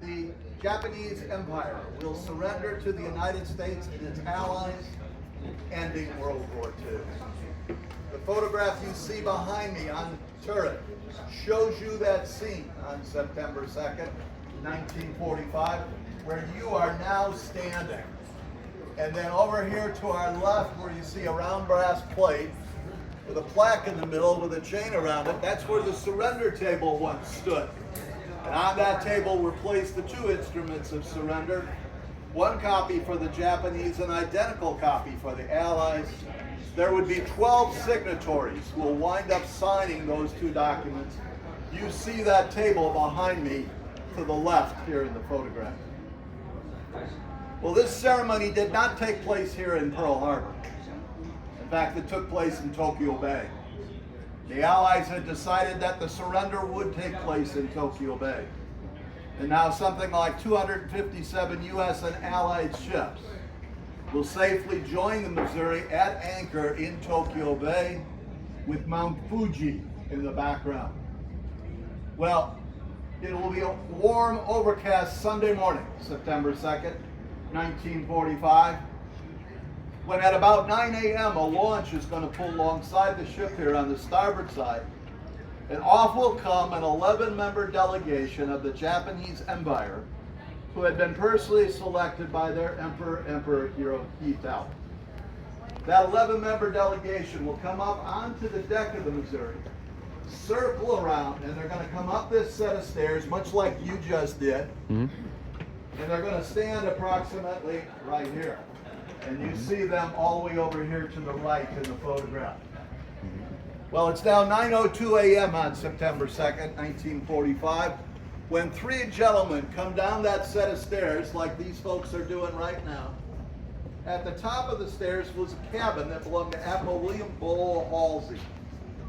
the Japanese Empire will surrender to the United States and its allies, ending World War II. The photograph you see behind me on turret shows you that scene on September 2nd, 1945, where you are now standing. And then over here to our left, where you see a round brass plate with a plaque in the middle with a chain around it, that's where the surrender table once stood. And on that table were placed the two instruments of surrender, one copy for the Japanese, an identical copy for the Allies. There would be 12 signatories who will wind up signing those two documents. You see that table behind me to the left here in the photograph. Well, this ceremony did not take place here in Pearl Harbor. In fact, it took place in Tokyo Bay. The Allies had decided that the surrender would take place in Tokyo Bay. And now something like 257 U.S. and Allied ships will safely join the Missouri at anchor in Tokyo Bay with Mount Fuji in the background. Well, it will be a warm, overcast Sunday morning, September 2nd, 1945, when at about 9 a.m. a launch is going to pull alongside the ship here on the starboard side, and off will come an 11-member delegation of the Japanese Empire, who had been personally selected by their Emperor Hirohito. That 11-member delegation will come up onto the deck of the Missouri, circle around, and they're going to come up this set of stairs, much like you just did, and they're going to stand approximately right here. And you see them all the way over here to the right in the photograph. Well, it's now 9:02 a.m. on September 2nd, 1945, when three gentlemen come down that set of stairs like these folks are doing right now. At the top of the stairs was a cabin that belonged to Admiral William Bull Halsey,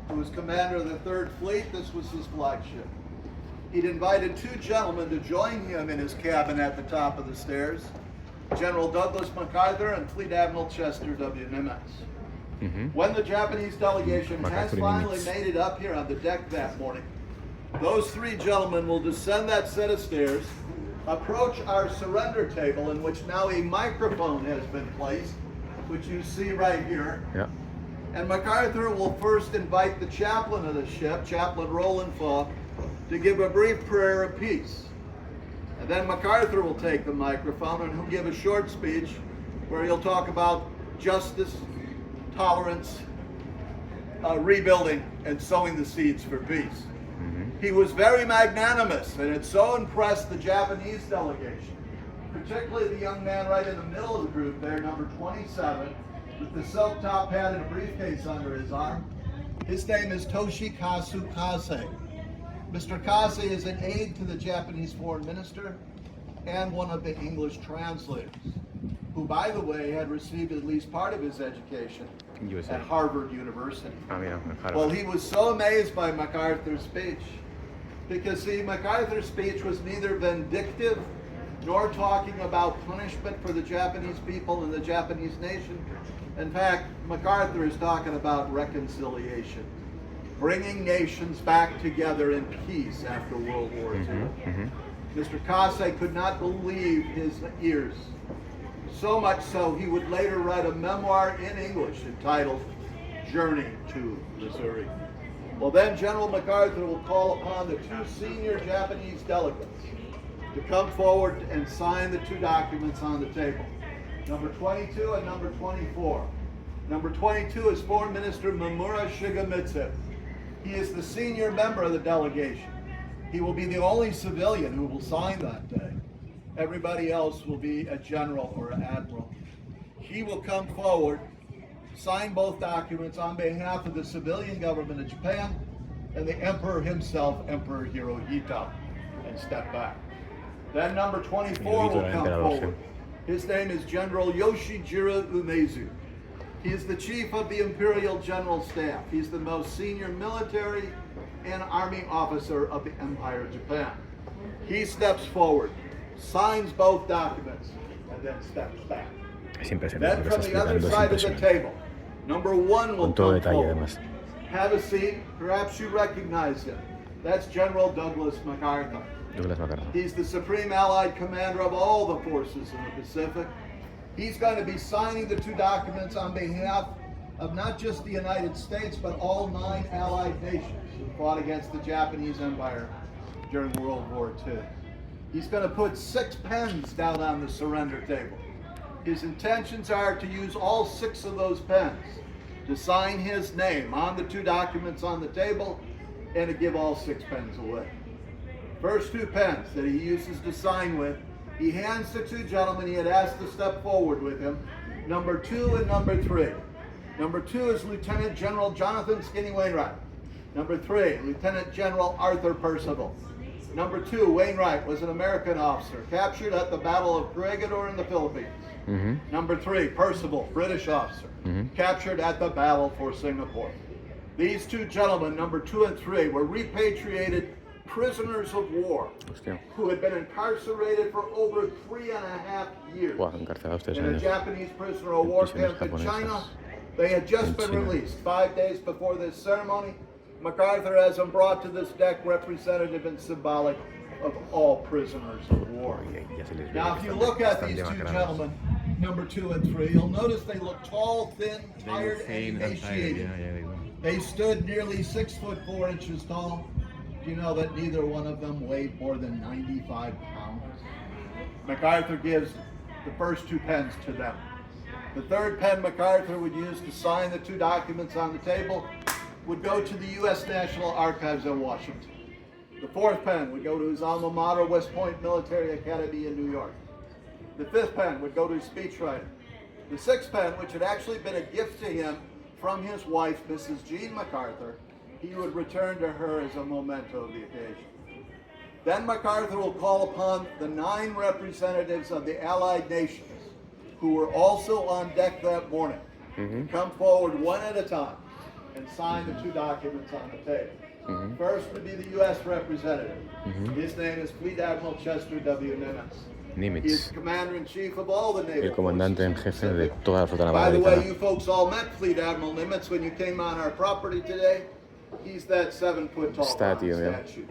who was commander of the 3rd Fleet. This was his flagship. He'd invited two gentlemen to join him in his cabin at the top of the stairs, General Douglas MacArthur and Fleet Admiral Chester W. Nimitz. When the Japanese delegation has finally made it up here on the deck that morning, those three gentlemen will descend that set of stairs, approach our surrender table, in which now a microphone has been placed, which you see right here. And MacArthur will first invite the chaplain of the ship, Chaplain Roland Falk, to give a brief prayer of peace. And then MacArthur will take the microphone and he'll give a short speech where he'll talk about justice, tolerance, rebuilding, and sowing the seeds for peace. He was very magnanimous, and it so impressed the Japanese delegation, particularly the young man right in the middle of the group there, number 27, with the silk top hat and a briefcase under his arm. His name is Toshikazu Kase. Mr. Kase is an aide to the Japanese foreign minister and one of the English translators, who, by the way, had received at least part of his education at Harvard University. Well, he was so amazed by MacArthur's speech because, see, MacArthur's speech was neither vindictive nor talking about punishment for the Japanese people and the Japanese nation. In fact, MacArthur is talking about reconciliation, bringing nations back together in peace after World War II. Mr. Kase could not believe his ears. So much so, he would later write a memoir in English entitled Journey to Missouri. Well, then General MacArthur will call upon the two senior Japanese delegates to come forward and sign the two documents on the table, number 22 and number 24. Number 22 is Foreign Minister Mamura Shigemitsu. He is the senior member of the delegation. He will be the only civilian who will sign that day. Everybody else will be a general or an admiral. He will come forward, sign both documents on behalf of the civilian government of Japan and the emperor himself, Emperor Hirohito, and step back. Then number 24 will come forward. His name is General Yoshijiro Umezu. He is the chief of the Imperial General Staff. He's the most senior military and army officer of the Empire of Japan. He steps forward, signs both documents, and then steps back. Then from the other side of the table, number 1 will come forward. Have a seat. Perhaps you recognize him. That's General Douglas MacArthur. Douglas MacArthur. He's the supreme Allied commander of all the forces in the Pacific. He's going to be signing the two documents on behalf of not just the United States, but all 9 Allied nations who fought against the Japanese Empire during World War II. He's going to put 6 pens down on the surrender table. His intentions are to use all 6 of those pens to sign his name on the two documents on the table and to give all 6 pens away. First 2 pens that he uses to sign with, he hands to 2 gentlemen he had asked to step forward with him, number 2 and number 3. Number 2 is Lieutenant General Jonathan Skinny Wainwright. Number 3, Lieutenant General Arthur Percival. Number 2, Wainwright was an American officer captured at the Battle of Corregidor in the Philippines. Mm-hmm. Number 3, Percival, British officer, captured at the Battle for Singapore. These 2 gentlemen, number 2 and 3, were repatriated prisoners of war who had been incarcerated for over 3.5 years in a Japanese prisoner of war camp in China. They had just been released 5 days before this ceremony. MacArthur has them brought to this deck representative and symbolic of all prisoners of war. Now, if you look at these 2 gentlemen, number 2 and 3, you'll notice they look tall, thin, tired, and emaciated. They stood nearly 6 foot 4 inches tall. Do you know that neither one of them weighed more than 95 pounds? MacArthur gives the first 2 pens to them. The 3rd pen MacArthur would use to sign the 2 documents on the table would go to the U.S. National Archives in Washington. The 4th pen would go to his alma mater, West Point Military Academy in New York. The 5th pen would go to his speechwriter. The 6th pen, which had actually been a gift to him from his wife, Mrs. Jean MacArthur, he would return to her as a memento of the occasion. Then MacArthur will call upon the 9 representatives of the Allied nations who were also on deck that morning to come forward one at a time and sign the 2 documents on the table. First would be the U.S. representative. His name is Fleet Admiral Chester W. Nimitz. He is commander-in-chief of all the naval el comandante en jefe de toda la flota naval By the americana. way, you folks all met Fleet Admiral Nimitz when you came on our property today. He's that 7-foot-tall statue.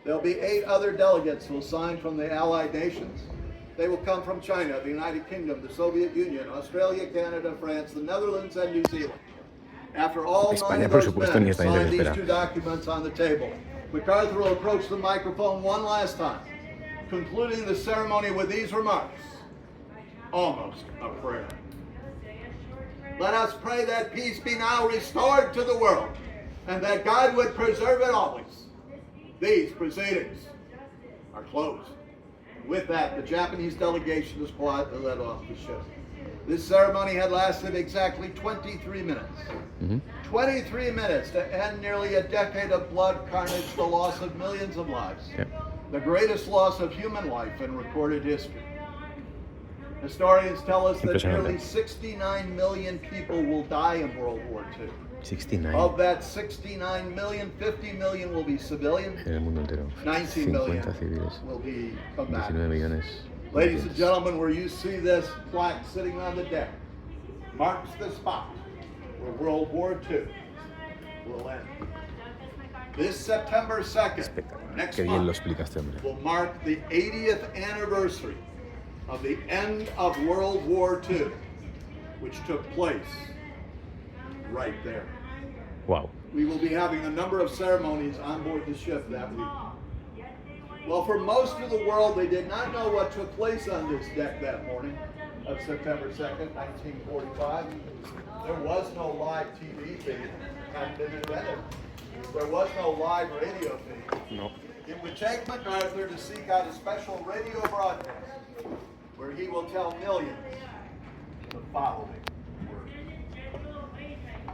There'll be 8 other delegates who will sign from the Allied nations. They will come from China, the United Kingdom, the Soviet Union, Australia, Canada, France, the Netherlands, and New Zealand. After all 9 of those men sign these 2 documents on the table, MacArthur will approach the microphone one last time, concluding the ceremony with these remarks, almost a prayer. Let us pray that peace be now restored to the world, and that God would preserve it always. These proceedings are closed. With that, the Japanese delegation is quietly led off the ship. This ceremony had lasted exactly 23 minutes. 23 minutes to end nearly a decade of blood, carnage, the loss of millions of lives. The greatest loss of human life in recorded history. Historians tell us that nearly 69 million people will die in World War II. 69. Of that 69 million, 50 million will be civilian. En el mundo entero. 19 million 50 civiles. will be 19 combatants. millones. Ladies and gentlemen, where you see this plaque sitting on the deck marks the spot where World War II will end. This September 2nd, next Qué bien lo month, explicaste, hombre. will mark the 80th anniversary of the end of World War II, which took place right there. Wow. We will be having a number of ceremonies on board the ship that week. Well, for most of the world, they did not know what took place on this deck that morning of September 2nd, 1945. There was no live TV feed, hadn't been invented. There was no live radio feed. No. It would take MacArthur to seek out a special radio broadcast where he will tell millions the following words.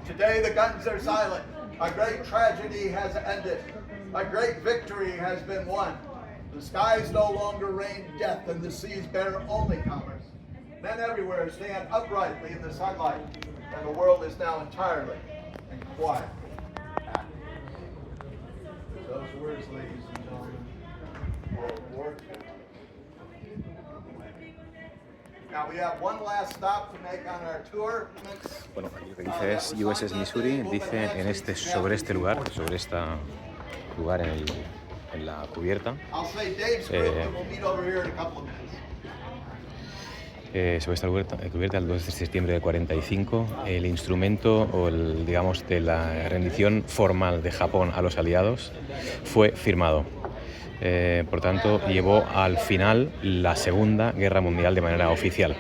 Today the guns are silent. A great tragedy has ended. A great victory has been won. The skies no longer rain death and the seas bear only commerce. Men everywhere stand uprightly in the sunlight, and the world is now entirely and quiet. Those words, ladies and gentlemen, World War II. Now we have one last stop to make on our tour. Bueno, aquí lo que dice es USS Missouri, dice sobre este lugar, sobre este lugar en en la cubierta. I'll say Dave's group, and we'll meet over here in a couple of minutes. Sobre esta cubierta el 2 de septiembre del 45, el instrumento o digamos de la rendición formal de Japón a los aliados fue firmado. Por tanto, llevó al final la Segunda Guerra Mundial de manera oficial.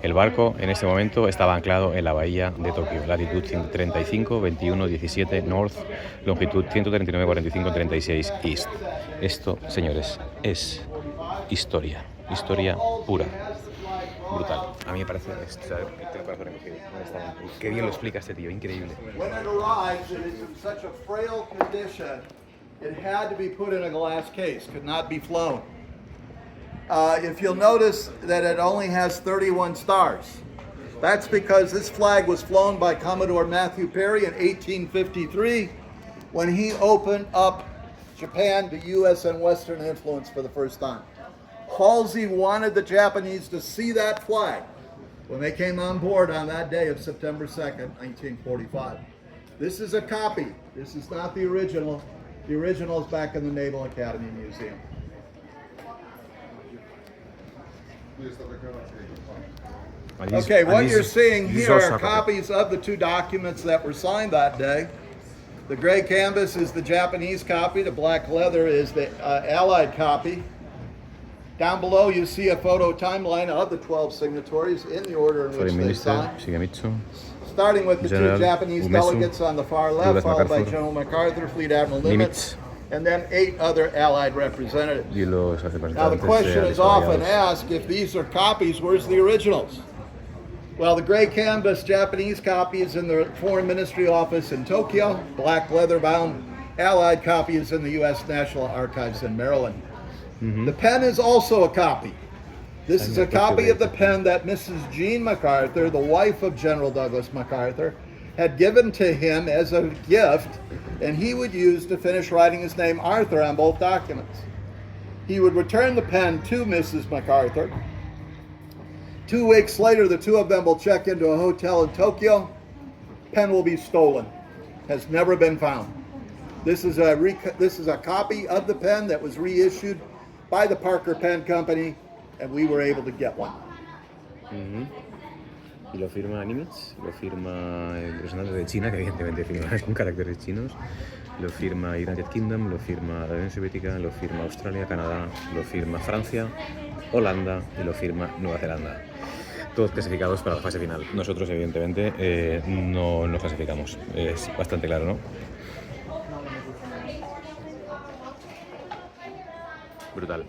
El barco en este momento estaba anclado en la bahía de Tokio, latitud 135, 21, 17 north, longitud 139, 45, 36 east. Esto, señores, es historia, historia pura. Brutal. A mí me parece tengo el corazón encogido. Qué bien lo explica este tío, increíble. When it arrives, it is in such a frail condition, it had to be put in a glass case, could not be flown. If you'll notice that it only has 31 stars. That's because this flag was flown by Commodore Matthew Perry in 1853 when he opened up Japan to U.S. and Western influence for the first time. Halsey wanted the Japanese to see that flag when they came on board on that day of September 2nd, 1945. This is a copy. This is not the original. The original is back in the Naval Academy Museum. Okay, what you're seeing here are copies of the two documents that were signed that day. The gray canvas is the Japanese copy. The black leather is the Allied copy. Down below you see a photo timeline of the 12 signatories in the order in which they signed. Starting with the two Japanese delegates on the far left, followed by General MacArthur, Fleet Admiral Nimitz, and then 8 other Allied representatives. Now the question is often asked, if these are copies, where's the originals? Well, the gray canvas Japanese copy is in the Foreign Ministry office in Tokyo. Black leather-bound Allied copy is in the U.S. National Archives in Maryland. The pen is also a copy. This is a copy of the pen that Mrs. Jean MacArthur, the wife of General Douglas MacArthur, had given to him as a gift, and he would use to finish writing his name Arthur on both documents. He would return the pen to Mrs. MacArthur. 2 weeks later, the two of them will check into a hotel in Tokyo. Pen will be stolen. Has never been found. This is a copy of the pen that was reissued by the Parker Pen Company, and we were able to get one. Y lo firma Nimitz, lo firma el representante de China, que evidentemente firma con caracteres chinos, lo firma United Kingdom, lo firma la Unión Soviética, lo firma Australia, Canadá, lo firma Francia, Holanda y lo firma Nueva Zelanda. Todos clasificados para la fase final. Nosotros, evidentemente, no nos clasificamos. Es bastante claro, ¿no? Brutal.